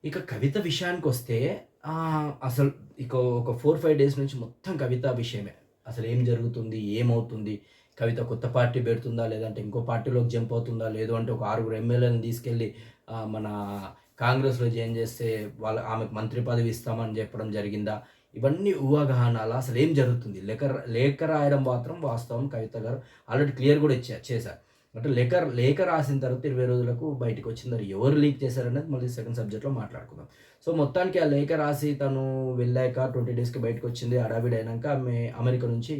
ఇక కవిత విషయానికొస్తే అసలు ఇక ఒక 4, 5 డేస్ నుంచి మొత్తం కవిత విషయమే. అసలేం జరుగుతుంది? ఏమవుతుంది? కవిత కొత్త పార్టీ పెడుతుందా? లేదంటే ఇంకో పార్టీలోకి జంప్ అవుతుందా? లేదు అంటే ఒక 6 ఎమ్మెల్యేలని తీసుకెళ్ళి మన కాంగ్రెస్‌లో జాయిన్ చేస్తే ఆమెకు మంత్రి పదవి ఇస్తామని చెప్పడం జరిగిందా? ఇవన్నీ ఊహాగానాలా? అసలేం జరుగుతుంది? లేఖ రాయడం మాత్రం వాస్తవం కవిత గారు ఆల్రెడీ క్లియర్ కూడా చేశారు. అంటే లేఖ రాసిన తర్వాత 20 రోజులకు బయటికొచ్చింది. మరి ఎవరు లీక్ చేశారనేది మళ్ళీ సెకండ్ సబ్జెక్ట్‌లో మాట్లాడుకుందాం. సో, మొత్తానికి ఆ లేఖ రాసి తను వెళ్ళాక 20 డేస్‌కి బయటకొచ్చింది. హడావిడి అయినంక ఆమె అమెరికా నుంచి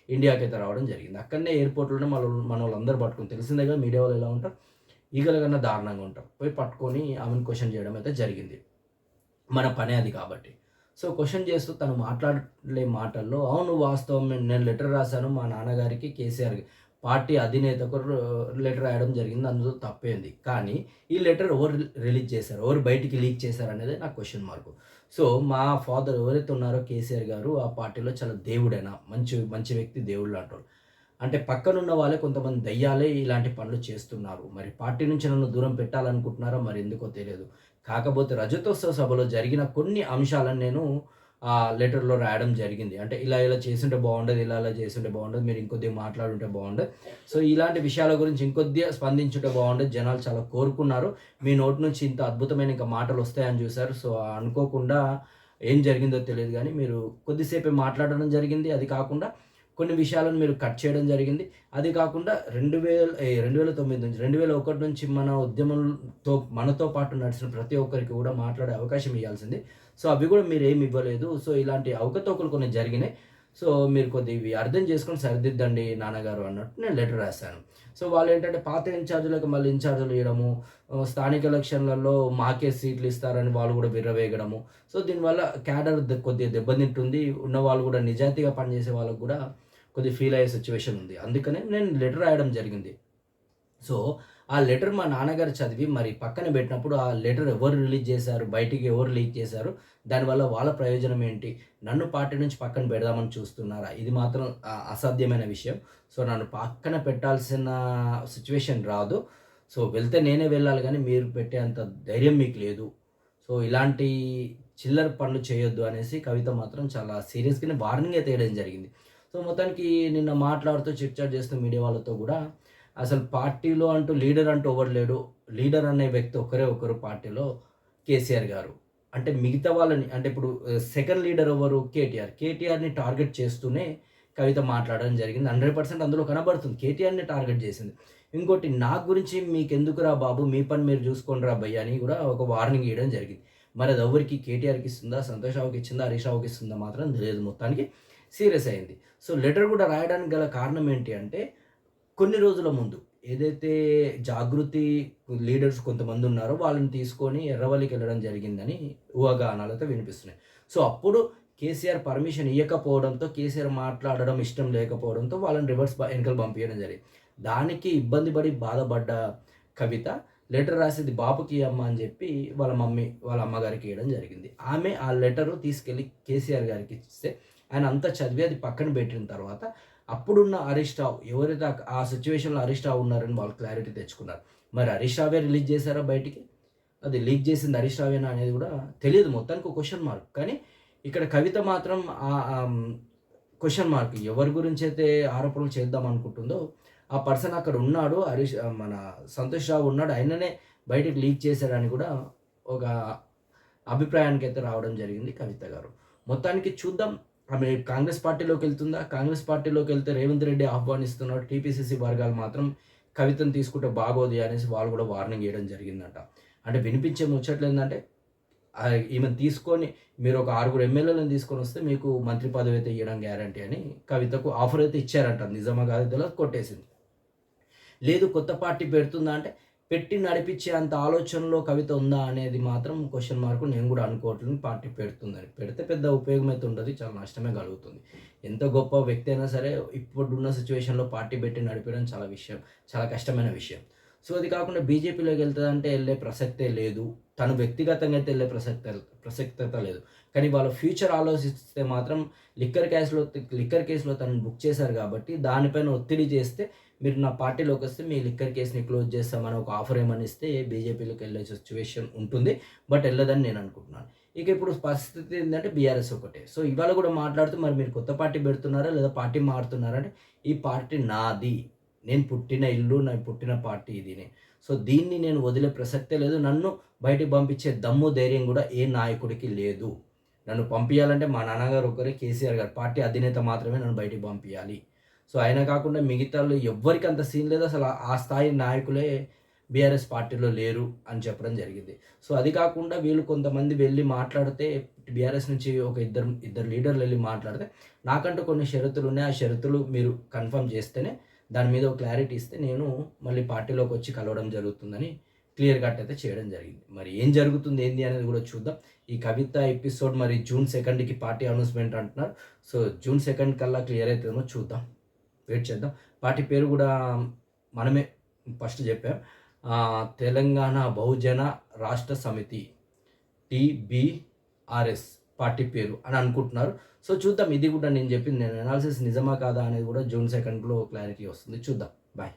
ఇండియాకైతే రావడం జరిగింది. అక్కడనే ఎయిర్‌పోర్ట్‌లోనే మనోళ్ళందరూ పట్టుకొని తెలిసిందేగా మీడియా వాళ్ళు ఎలా ఉంటారు. ఈగల కన్నా దారుణంగా ఉంటారు. పోయి పట్టుకొని ఆమెను క్వెషన్ చేయడం అయితే జరిగింది. మన పనే అది కాబట్టి. సో, క్వెషన్ చేస్తూ తను మాట్లాడే మాటల్లో అవును వాస్తవం నేను లెటర్ రాసాను మా నాన్నగారికి కేసీఆర్‌కి పార్టీ అధినేతకు లెటర్ రాయడం జరిగింది. అందులో తప్పేంది. కానీ ఈ లెటర్ ఎవరు రిలీజ్ చేశారు? ఎవరు బయటికి లీక్ చేశారనేదే నా క్వెషన్ మార్క్. సో, మా ఫాదర్ ఎవరైతే ఉన్నారో కేసీఆర్ గారు ఆ పార్టీలో చాలా దేవుడైన మంచి మంచి వ్యక్తి దేవుడు లాంటోళ్ళు. అంటే పక్కనున్న వాళ్ళే కొంతమంది దయ్యాలే ఇలాంటి పనులు చేస్తున్నారు. మరి పార్టీ నుంచి నన్ను దూరం పెట్టాలనుకుంటున్నారో మరెందుకో తెలియదు. కాకపోతే రజతోత్సవ సభలో జరిగిన కొన్ని అంశాలను నేను ఆ లెటర్‌లో రాయడం జరిగింది. అంటే ఇలా ఇలా చేసుంటే బావుండేది. ఇలా ఇలా చేసుంటే బావుండేది. మీరు ఇంకొద్దిగా మాట్లాడుంటే బావుండేది. సో, ఇలాంటి విషయాల గురించి ఇంకొద్దిగా స్పందించుంటే బావుండేది. జనాలు చాలా కోరుకున్నారు. మీ నోటి నుంచి ఇంత అద్భుతమైన ఇంకా మాటలొస్తాయని చూసారు. సో, అనుకోకుండా ఏం జరిగిందో తెలీదు గానీ, మీరు కొద్దిసేపే మాట్లాడడం జరిగింది. అది కాకుండా కొన్ని విషయాలను మీరు కట్ చేయడం జరిగింది. అది కాకుండా 2009 నుంచి 2001 నుంచి మన ఉద్యమంతో మనతో పాటు నడిచిన ప్రతి ఒక్కరికి కూడా మాట్లాడే అవకాశం ఇయ్యాల్సింది. సో, అవి కూడా మీరేమి ఇవ్వలేదు. సో, ఇలాంటి అవకతవకలు కొన్ని జరిగినాయి. సో, మీరు కొద్దిగా ఇవి అర్థం చేసుకొని సరిదిద్దండి నాన్నగారు అన్నట్టు నేను లెటర్ రాసాను. సో, వాళ్ళేంటంటే పాత ఇన్‌చార్జీలకు మళ్ళీ ఇన్‌చార్జీలు ఇయ్యడము, స్థానిక ఎలక్షన్‌లలో మాకే సీట్లు ఇస్తారని వాళ్ళు కూడా విర్రవీగడము. సో, దీనివల్ల క్యాడర్ కొద్దిగా దెబ్బతింటుంది. ఉన్నవాళ్ళు కూడా నిజాయితీగా పనిచేసే వాళ్ళకి కూడా కొద్దిగా ఫీల్ అయ్యే సిట్యుయేషన్ ఉంది. అందుకనే నేను లెటర్ రాయడం జరిగింది. సో, ఆ లెటర్ మా నాన్నగారు చదివి మరి పక్కన బెట్టినప్పుడు, ఆ లెటర్ ఎవరు రిలీజ్ చేశారు? బయటికి ఎవరు లీక్ చేశారు? దానివల్ల వాళ్ళ ప్రయోజనం ఏంటి? నన్ను పార్టీ నుంచి పక్కన పెడదామని చూస్తున్నారా? ఇది మాత్రం అసాధ్యమైన విషయం. సో, నన్ను పక్కన పెట్టాల్సిన సిట్యుయేషన్ రాదు. సో, వెళ్తే నేనే వెళ్ళాలి గానీ, మీరు పెట్టేంత ధైర్యం మీకు లేదు. సో, ఇలాంటి చిల్లర పనులు చేయొద్దు అనేసి కవిత మాత్రం చాలా సీరియస్‌గానే వార్నింగ్ అయితే ఇయడం జరిగింది. సో, మొత్తానికి నిన్న మాట్లాడుతూ చిట్ చాట్ చేస్తూ మీడియా వాళ్ళతో గూడా అసలు పార్టీలో అంటూ లీడర్ అంటూ ఎవరు లేడు. లీడర్ అనే వ్యక్తి ఒక్కరే ఒకరు పార్టీలో కేసీఆర్ గారు. అంటే మిగతా వాళ్ళని అంటే ఇప్పుడు సెకండ్ లీడర్ ఎవరు? కేటీఆర్. కేటీఆర్‌ని టార్గెట్ చేస్తూనే కవిత మాట్లాడడం జరిగింది. 100% అందులో కనబడుతుంది. కేటీఆర్‌ని టార్గెట్ చేసింది. ఇంకోటి నా గురించి మీకెందుకురా బాబు! మీ పని మీరు చూసుకోండిరా భయ్యా! అని కూడా ఒక వార్నింగ్ ఇయడం జరిగింది. మరి అది ఎవరికి కేటీఆర్‌కి ఇస్తుందా? సంతోష్ రావుకి ఇచ్చిందా? హరీష్ రావుకి ఇస్తుందా మాత్రం తెలీదు. మొత్తానికి సీరియస్ అయింది. సో, లెటర్ కూడా రాయడానికి గల కారణం ఏంటి అంటే కొన్ని రోజుల ముందు ఏదైతే జాగృతి లీడర్స్ కొంతమందున్నారో వాళ్ళని తీసుకొని ఎర్రవల్లికెళ్ళడం జరిగిందని ఊహాగానాలైతే వినిపిస్తున్నాయి. సో, అప్పుడు కేసీఆర్ పర్మిషన్ ఇయ్యకపోవడంతో, కేసీఆర్ మాట్లాడడం ఇష్టం లేకపోవడంతో వాళ్ళని రివర్స్ ఎనకలు పంపియడం జరిగింది. దానికి ఇబ్బంది పడి బాధపడ్డ కవిత లెటర్ రాసేది బాపుకి ఇయ్యమ్మా అని చెప్పి వాళ్ళ అమ్మగారికి ఇయ్యడం జరిగింది. ఆమె ఆ లెటరు తీసుకెళ్ళి కేసీఆర్ గారికి ఇస్తే ఆయన అంతా చదివి అది పక్కన పెట్టిన తర్వాత అప్పుడున్న హరీష్ రావు ఎవరైతే ఆ సిట్యుయేషన్‌లో హరీష్ రావు ఉన్నారని వాళ్ళు క్లారిటీ తెచ్చుకున్నారు. మరి హరీష్ రావే రిలీజ్ చేసారా బయటికి? అది లీక్ చేసింది హరీష్ రావేనా అనేది కూడా తెలీదు. మొత్తానికి ఒక క్వెషన్ మార్క్. కానీ ఇక్కడ కవిత మాత్రం క్వెషన్ మార్క్. ఎవరి గురించైతే ఆరోపణలు చేద్దాం అనుకుంటుందో ఆ పర్సన్ అక్కడ ఉన్నాడు. మన సంతోష్ రావు ఉన్నాడు. ఆయననే బయటకి లీక్ చేశాడని కూడా ఒక అభిప్రాయానికైతే రావడం జరిగింది కవిత గారు. మొత్తానికి చూద్దాం. ఆమె కాంగ్రెస్ పార్టీలోకెళ్తుందా? కాంగ్రెస్ పార్టీలోకెళ్తే రేవంత్ రెడ్డి ఆహ్వానిస్తున్నాడు. టీపీసీసీ వర్గాలు మాత్రం కవితను తీసుకుంటే బాగోదు అనేసి వాళ్ళు కూడా వార్నింగ్ ఇయడం జరిగిందంట. అంటే వినిపించే ముచ్చట్లేందంటే ఈమెను తీసుకొని మీరు ఒక 6 ఎమ్మెల్యేలను తీసుకొనొస్తే మీకు మంత్రి పదవి అయితే ఇయ్యడం గ్యారంటీ అని కవితకు ఆఫర్ అయితే ఇచ్చారంట. నిజమా కాదో తెలవదు కొట్టేసింది. లేదు కొత్త పార్టీ పెడుతుందా అంటే, పెట్టి నడిపించే అంత ఆలోచనలో కవిత ఉందా అనేది మాత్రం క్వెషన్ మార్క్. నేను కూడా అనుకోవట్లేదు పార్టీ పెడుతుందని. పెడితే పెద్ద ఉపయోగం అయితే ఉండదు. చాలా నష్టమే కలుగుతుంది. ఎంత గొప్ప వ్యక్తి అయినా సరే ఇప్పుడున్న సిట్యుయేషన్‌లో పార్టీ పెట్టి నడిపీయడం చాలా కష్టమైన విషయం. సో, అది కాకుండా బీజేపీలోకి ఎళ్తదంటే ఎళ్ళే ప్రసక్తే లేదు. తను వ్యక్తిగతంగా అయితే ఎళ్ళే ప్రసక్తత లేదు. కానీ వాళ్ళ ఫ్యూచర్ ఆలోచిస్తే మాత్రం లిక్కర్ కేస్‌లో తనని బుక్ చేశారు కాబట్టి దానిపైన ఒత్తిడి చేస్తే మీరు నా పార్టీలోకి వస్తే మీ లిక్కర్ కేస్‌ని క్లోజ్ చేస్తామని ఒక ఆఫర్ ఏమన్నా ఇస్తే బీజేపీలోకి వెళ్ళే సిట్యుయేషన్ ఉంటుంది. బట్ ఎళ్ళదని నేను అనుకుంటున్నాను. ఇక ఇప్పుడు పరిస్థితి ఏందంటే బీఆర్ఎస్ ఒకటే. సో, ఇవాళ కూడా మాట్లాడుతూ మరి మీరు కొత్త పార్టీ పెడుతున్నారా? లేదా పార్టీ మారుతున్నారా? అంటే ఈ పార్టీ నాది. నేను పుట్టిన ఇల్లు, నేను పుట్టిన పార్టీ ఇదినే. సో, దీన్ని నేను వదిలే ప్రసక్తే లేదు. నన్ను బయటికి పంపించే దమ్ము, ధైర్యం కూడా ఏ నాయకుడికి లేదు. నన్ను పంపియాలంటే మా నాన్నగారు ఒకరే, కేసీఆర్ గారు. పార్టీ అధినేత మాత్రమే నన్ను బయటికి పంపియాలి. సో, ఆయన కాకుండా మిగతాళ్ళు ఎవ్వరికి అంత సీన్ లేదు. అసలు ఆ స్థాయి నాయకులే బీఆర్ఎస్ పార్టీలో లేరు అని చెప్పడం జరిగింది. సో, అది కాకుండా వీళ్ళు కొంతమంది వెళ్లి మాట్లాడితే బీఆర్ఎస్ నుంచి ఒక ఇద్దరు లీడర్లు వెళ్లి మాట్లాడితే, నాకంటూ కొన్ని షరతులున్నాయి. ఆ షరతులు మీరు కన్ఫర్మ్ చేస్తేనే దాని మీద ఒక క్లారిటీ ఇస్తే నేను మళ్ళీ పార్టీలోకొచ్చి కలవడం జరుగుతుందని క్లియర్ కట్ అయితే చేయడం జరిగింది. మరి ఏం జరుగుతుంది ఏంది అనేది కూడా చూద్దాం. ఈ కవిత ఎపిసోడ్ మరి జూన్ 2కి పార్టీ అనౌన్స్‌మెంట్ అంటున్నారు. సో, జూన్ 2 కల్లా క్లియర్ అయితదేమో చూద్దాం. వెయిట్ చేద్దాం. పార్టీ పేరు కూడా మనమే ఫస్ట్ చెప్పాం. తెలంగాణ బహుజన రాష్ట్ర సమితి టీబీఆర్ఎస్ పార్టీ పేరు అని అనుకుంటున్నారు. సో, చూద్దాం. ఇది కూడా నేను చెప్పింది నేను అనాలిసిస్ నిజమా కాదా అనేది కూడా జూన్ 2లో క్లారిటీ వస్తుంది. చూద్దాం. బాయ్.